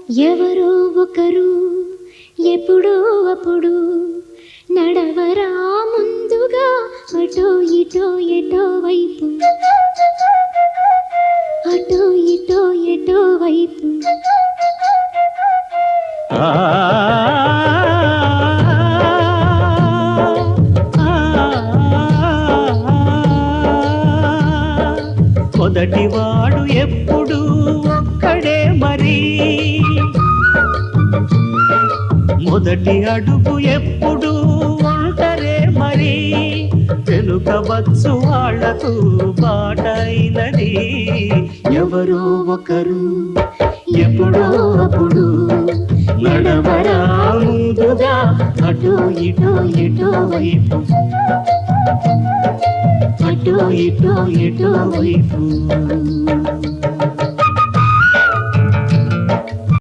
ఎవరో ఒకరు ఎప్పుడో అప్పుడు నడవరా ముందుగా అటో ఇటో ఎటో వైపు, అటో ఇటో ఎటో వైపు. మొదటివాడు ఎప్పుడు ఒక్కడే మరి, మొదటి అడుగు ఎప్పుడు ఒంటరే మరి, వెనుకవచ్చు వాళ్లకు బాటైనది. ఎవరో ఒకరు ఎప్పుడో అప్పుడు నడవరా ముందుగా అటో ఇటో ఎటో వైపు, అటో ఇటో ఎటో వైపు.